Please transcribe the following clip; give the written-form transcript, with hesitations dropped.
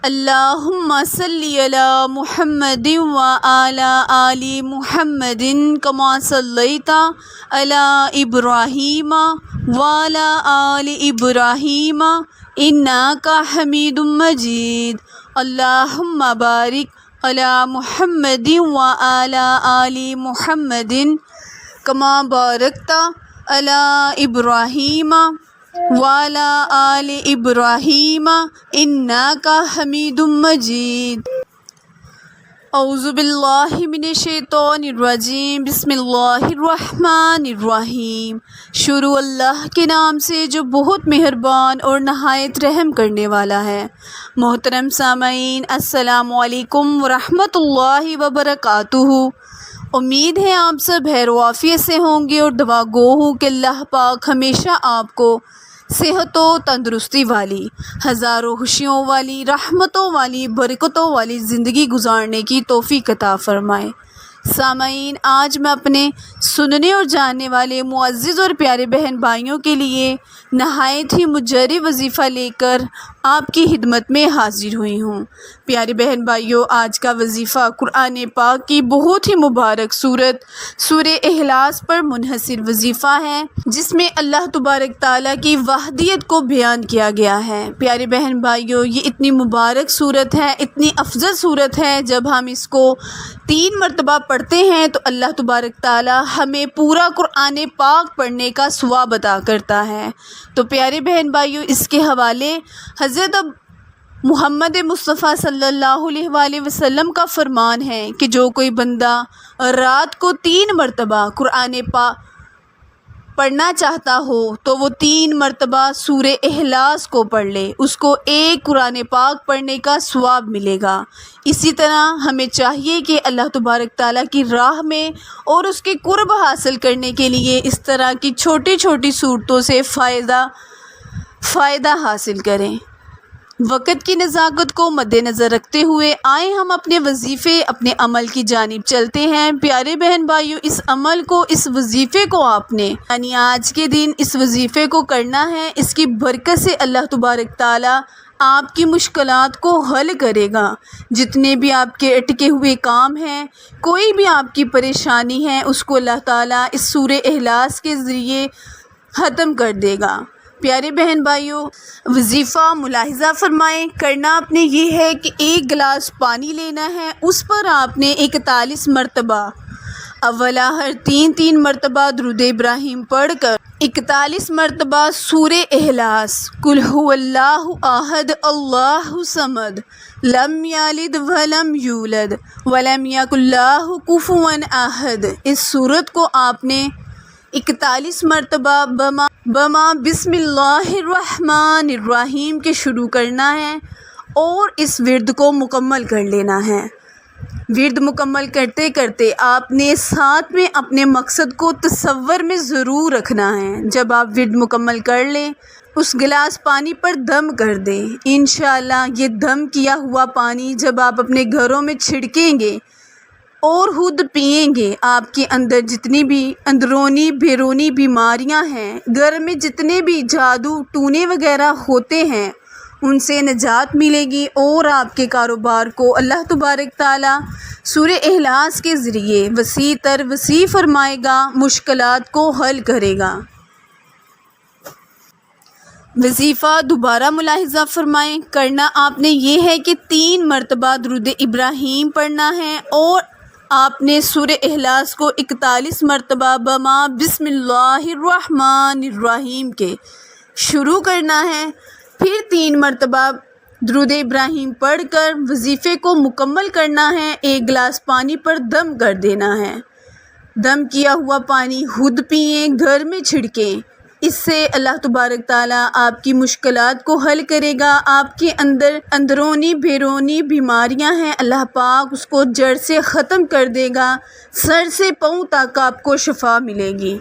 اللہم صلی علی محمد وعلی آل محمد کما صلیت علی ابراہیم وعلی آل ابراہیم انک حمید مجید۔ اللہم بارک علی محمد وعلی آل محمد کما بارکت علی ابراہیم وعلی آل ابراہیم انک حمید مجید۔ اعوذ باللہ من الشیطان الرجیم، بسم اللہ الرحمن الرحیم۔ شروع اللہ کے نام سے جو بہت مہربان اور نہایت رحم کرنے والا ہے۔ محترم سامعین، السلام علیکم ورحمۃ اللہ وبرکاتہ۔ امید ہے آپ سب خیر و عافیت سے ہوں گے اور دعا گو ہوں کہ اللہ پاک ہمیشہ آپ کو صحت و تندرستی والی، ہزاروں خوشیوں والی، رحمتوں والی، برکتوں والی زندگی گزارنے کی توفیق عطا فرمائے۔ سامعین، آج میں اپنے سننے اور جاننے والے معزز اور پیارے بہن بھائیوں کے لیے نہایت ہی مجرب وظیفہ لے کر آپ کی خدمت میں حاضر ہوئی ہوں۔ پیارے بہن بھائیوں، آج کا وظیفہ قرآن پاک کی بہت ہی مبارک سورت سورہ اخلاص پر منحصر وظیفہ ہے، جس میں اللہ تبارک تعالیٰ کی وحدیت کو بیان کیا گیا ہے۔ پیارے بہن بھائیوں، یہ اتنی مبارک سورت ہے، اتنی افضل سورت ہے، جب ہم اس کو 3 مرتبہ پڑھتے ہیں تو اللہ تبارک تعالیٰ ہمیں پورا قرآن پاک پڑھنے کا ثواب عطا کرتا ہے۔ تو پیارے بہن بھائیوں، اس کے حوالے حضرت محمد مصطفیٰ صلی اللہ علیہ وآلہ وسلم کا فرمان ہے کہ جو کوئی بندہ رات کو 3 مرتبہ قرآن پاک پڑھنا چاہتا ہو تو وہ 3 مرتبہ سورہ اخلاص کو پڑھ لے، اس کو ایک قرآن پاک پڑھنے کا ثواب ملے گا۔ اسی طرح ہمیں چاہیے کہ اللہ تبارک تعالیٰ کی راہ میں اور اس کے قرب حاصل کرنے کے لیے اس طرح کی چھوٹی چھوٹی صورتوں سے فائدہ حاصل کریں۔ وقت کی نزاکت کو مد نظر رکھتے ہوئے آئیں ہم اپنے وظیفے، اپنے عمل کی جانب چلتے ہیں۔ پیارے بہن بھائیوں، اس عمل کو، اس وظیفے کو آپ نے یعنی آج کے دن اس وظیفے کو کرنا ہے۔ اس کی برکت سے اللہ تبارک تعالیٰ آپ کی مشکلات کو حل کرے گا۔ جتنے بھی آپ کے اٹکے ہوئے کام ہیں، کوئی بھی آپ کی پریشانی ہے، اس کو اللہ تعالیٰ اس سورہ اخلاص کے ذریعے ختم کر دے گا۔ پیارے بہن بھائیوں، وظیفہ ملاحظہ فرمائیں، کرنا آپ نے یہ ہے کہ 1 گلاس پانی لینا ہے، اس پر آپ نے 41 مرتبہ اولا ہر 3 مرتبہ درود ابراہیم پڑھ کر 41 مرتبہ سورہ اخلاص، قل هو اللہ احد اللہ الصمد لم یلد ولم یولد ولم یکن لہ کفوا احد، اس سورت کو آپ نے 41 مرتبہ بما بسم اللہ الرحمن الرحیم کے شروع کرنا ہے اور اس ورد کو مکمل کر لینا ہے۔ ورد مکمل کرتے کرتے آپ نے ساتھ میں اپنے مقصد کو تصور میں ضرور رکھنا ہے۔ جب آپ ورد مکمل کر لیں، اس گلاس پانی پر دم کر دیں۔ انشاءاللہ یہ دم کیا ہوا پانی جب آپ اپنے گھروں میں چھڑکیں گے اور خود پئیں گے، آپ کے اندر جتنی بھی اندرونی بیرونی بیماریاں ہیں، گھر میں جتنے بھی جادو ٹونے وغیرہ ہوتے ہیں، ان سے نجات ملے گی اور آپ کے کاروبار کو اللہ تبارک تعالیٰ سورہ اخلاص کے ذریعے وسیع تر وسیع فرمائے گا، مشکلات کو حل کرے گا۔ وظیفہ دوبارہ ملاحظہ فرمائیں، کرنا آپ نے یہ ہے کہ 3 مرتبہ درود ابراہیم پڑھنا ہے اور آپ نے سورہ اخلاص کو 41 مرتبہ بما بسم اللہ الرحمن الرحیم کے شروع کرنا ہے، پھر 3 مرتبہ درود ابراہیم پڑھ کر وظیفے کو مکمل کرنا ہے۔ 1 گلاس پانی پر دم کر دینا ہے۔ دم کیا ہوا پانی خود پئیں، گھر میں چھڑکیں۔ اس سے اللہ تبارک تعالیٰ آپ کی مشکلات کو حل کرے گا۔ آپ کے اندر اندرونی بیرونی بیماریاں ہیں، اللہ پاک اس کو جڑ سے ختم کر دے گا، سر سے پاؤں تک آپ کو شفا ملے گی۔